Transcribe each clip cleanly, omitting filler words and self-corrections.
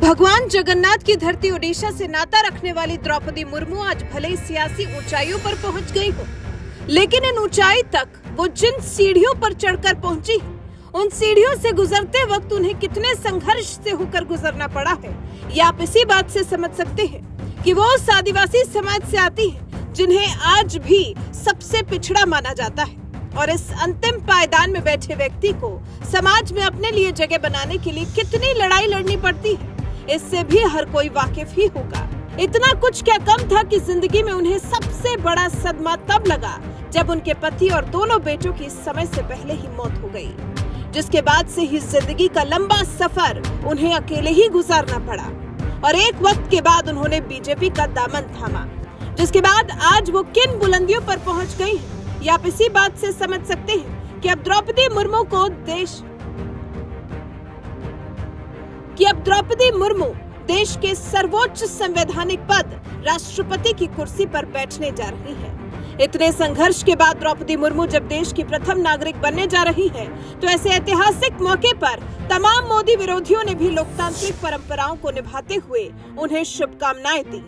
भगवान जगन्नाथ की धरती ओडिशा से नाता रखने वाली द्रौपदी मुर्मू आज भले ही सियासी ऊंचाइयों पर पहुंच गई हो, लेकिन इन ऊंचाई तक वो जिन सीढ़ियों पर चढ़कर पहुंची, उन सीढ़ियों से गुजरते वक्त उन्हें कितने संघर्ष से होकर गुजरना पड़ा है, ये आप इसी बात से समझ सकते हैं कि वो उस आदिवासी समाज से आती है जिन्हें आज भी सबसे पिछड़ा माना जाता है। और इस अंतिम पायदान में बैठे व्यक्ति को समाज में अपने लिए जगह बनाने के लिए कितनी लड़ाई लड़नी पड़ती है, इससे भी हर कोई वाकिफ ही होगा। इतना कुछ क्या कम था कि जिंदगी में उन्हें सबसे बड़ा सदमा तब लगा जब उनके पति और दोनों बेटों की समय से पहले ही मौत हो गई, जिसके बाद से ही जिंदगी का लंबा सफर उन्हें अकेले ही गुजारना पड़ा। और एक वक्त के बाद उन्होंने बीजेपी का दामन थामा, जिसके बाद आज वो किन बुलंदियों पर पहुंच गई हैं, ये आप इसी बात से समझ सकते हैं कि अब द्रौपदी मुर्मू देश के सर्वोच्च संवैधानिक पद राष्ट्रपति की कुर्सी पर बैठने जा रही हैं। इतने संघर्ष के बाद द्रौपदी मुर्मू जब देश की प्रथम नागरिक बनने जा रही हैं, तो ऐसे ऐतिहासिक मौके पर तमाम मोदी विरोधियों ने भी लोकतांत्रिक परंपराओं को निभाते हुए उन्हें शुभकामनाएं दी।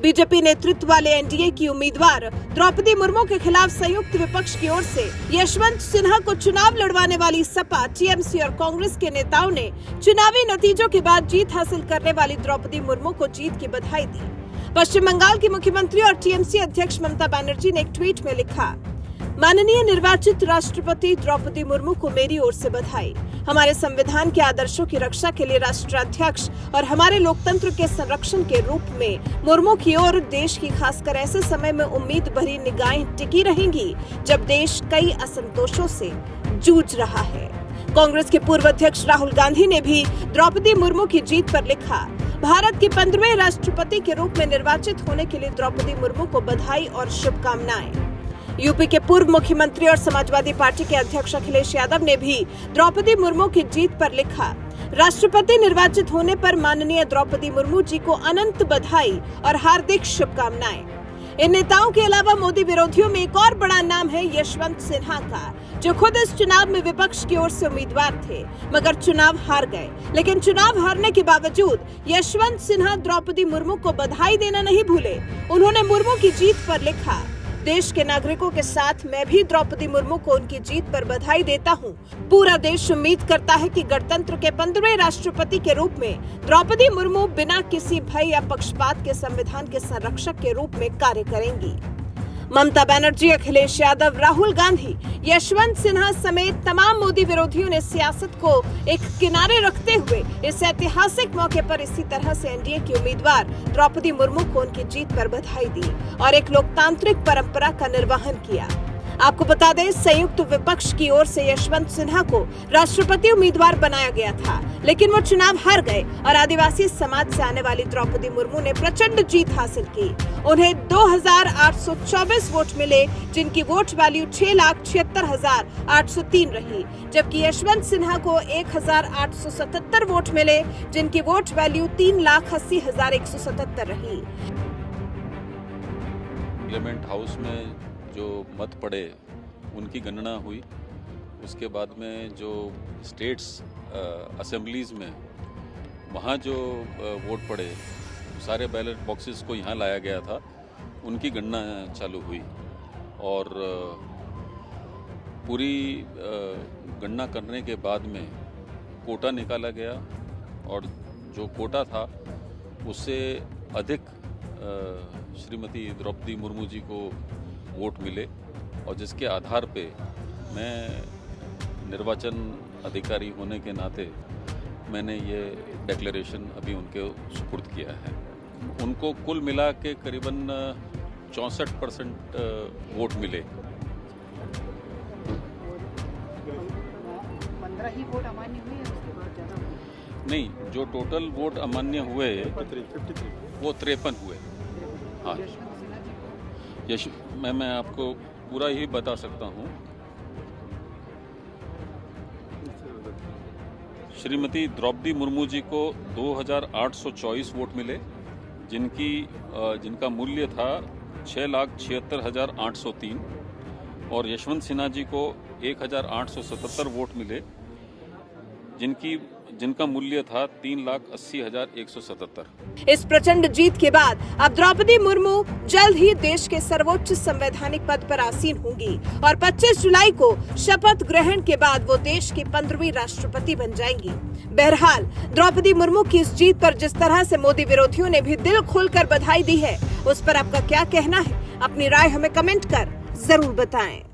बीजेपी नेतृत्व वाले एनडीए की उम्मीदवार द्रौपदी मुर्मू के खिलाफ संयुक्त विपक्ष की ओर से यशवंत सिन्हा को चुनाव लड़वाने वाली सपा, टीएमसी और कांग्रेस के नेताओं ने चुनावी नतीजों के बाद जीत हासिल करने वाली द्रौपदी मुर्मू को जीत की बधाई दी। पश्चिम बंगाल की मुख्यमंत्री और टीएमसी अध्यक्ष ममता बनर्जी ने एक ट्वीट में लिखा, माननीय निर्वाचित राष्ट्रपति द्रौपदी मुर्मू को मेरी ओर से बधाई। हमारे संविधान के आदर्शों की रक्षा के लिए राष्ट्राध्यक्ष और हमारे लोकतंत्र के संरक्षण के रूप में मुर्मू की ओर देश की खासकर ऐसे समय में उम्मीद भरी निगाहें टिकी रहेंगी जब देश कई असंतोषों से जूझ रहा है। कांग्रेस के पूर्व अध्यक्ष राहुल गांधी ने भी द्रौपदी मुर्मू की जीत पर लिखा, भारत के 15वें राष्ट्रपति के रूप में निर्वाचित होने के लिए द्रौपदी मुर्मू को बधाई और शुभकामनाएं। यूपी के पूर्व मुख्यमंत्री और समाजवादी पार्टी के अध्यक्ष अखिलेश यादव ने भी द्रौपदी मुर्मू की जीत पर लिखा, राष्ट्रपति निर्वाचित होने पर माननीय द्रौपदी मुर्मू जी को अनंत बधाई और हार्दिक शुभकामनाएं। इन नेताओं के अलावा मोदी विरोधियों में एक और बड़ा नाम है यशवंत सिन्हा का, जो खुद इस चुनाव में विपक्ष की ओर से उम्मीदवार थे, मगर चुनाव हार गए। लेकिन चुनाव हारने के बावजूद यशवंत सिन्हा द्रौपदी मुर्मू को बधाई देना नहीं भूले। उन्होंने मुर्मू की जीत पर लिखा, देश के नागरिकों के साथ मैं भी द्रौपदी मुर्मू को उनकी जीत पर बधाई देता हूं। पूरा देश उम्मीद करता है कि गणतंत्र के 15वें राष्ट्रपति के रूप में द्रौपदी मुर्मू बिना किसी भय या पक्षपात के संविधान के संरक्षक के रूप में कार्य करेंगी। ममता बनर्जी, अखिलेश यादव, राहुल गांधी, यशवंत सिन्हा समेत तमाम मोदी विरोधियों ने सियासत को एक किनारे रखते हुए इस ऐतिहासिक मौके पर इसी तरह से एनडीए की उम्मीदवार द्रौपदी मुर्मू को उनकी जीत पर बधाई दी और एक लोकतांत्रिक परंपरा का निर्वहन किया। आपको बता दें, संयुक्त विपक्ष की ओर से यशवंत सिन्हा को राष्ट्रपति उम्मीदवार बनाया गया था, लेकिन वो चुनाव हार गए और आदिवासी समाज से आने वाली द्रौपदी मुर्मू ने प्रचंड जीत हासिल की। उन्हें 2824 वोट मिले, जिनकी वोट वैल्यू 6,76,803 रही, जबकि यशवंत सिन्हा को 1,877 वोट मिले, जिनकी वोट वैल्यू 3,80,177 रही। पार्लियामेंट हाउस में जो मत पड़े उनकी गणना हुई, उसके बाद में जो स्टेट्स असेंबलीज में वहाँ जो वोट पड़े, सारे बैलेट बॉक्सेस को यहाँ लाया गया था, उनकी गणना चालू हुई और पूरी गणना करने के बाद में कोटा निकाला गया और जो कोटा था उससे अधिक श्रीमती द्रौपदी मुर्मू जी को वोट मिले और जिसके आधार पे मैं निर्वाचन अधिकारी होने के नाते मैंने ये डिक्लेरेशन अभी उनके सुपुर्द किया है। उनको कुल मिला के करीबन 64% वोट मिले। 15 ही वोट अमान्य हुए, उसके बाद ज़्यादा हुए? नहीं, जो टोटल वोट अमान्य हुए वो 53 हुए। हाँ, मैं आपको पूरा ही बता सकता हूँ। श्रीमती द्रौपदी मुर्मू जी को 2824 वोट मिले, जिनका मूल्य था 6,76,803 और यशवंत सिन्हा जी को 1,877 वोट मिले, जिनका मूल्य था 3,80,177। इस प्रचंड जीत के बाद अब द्रौपदी मुर्मू जल्द ही देश के सर्वोच्च संवैधानिक पद पर आसीन होंगी और 25 जुलाई को शपथ ग्रहण के बाद वो देश की 15वीं राष्ट्रपति बन जाएंगी। बहरहाल द्रौपदी मुर्मू की इस जीत पर जिस तरह से मोदी विरोधियों ने भी दिल खोलकर बधाई दी है, उस पर आपका क्या कहना है? अपनी राय हमें कमेंट कर जरूर बताएं।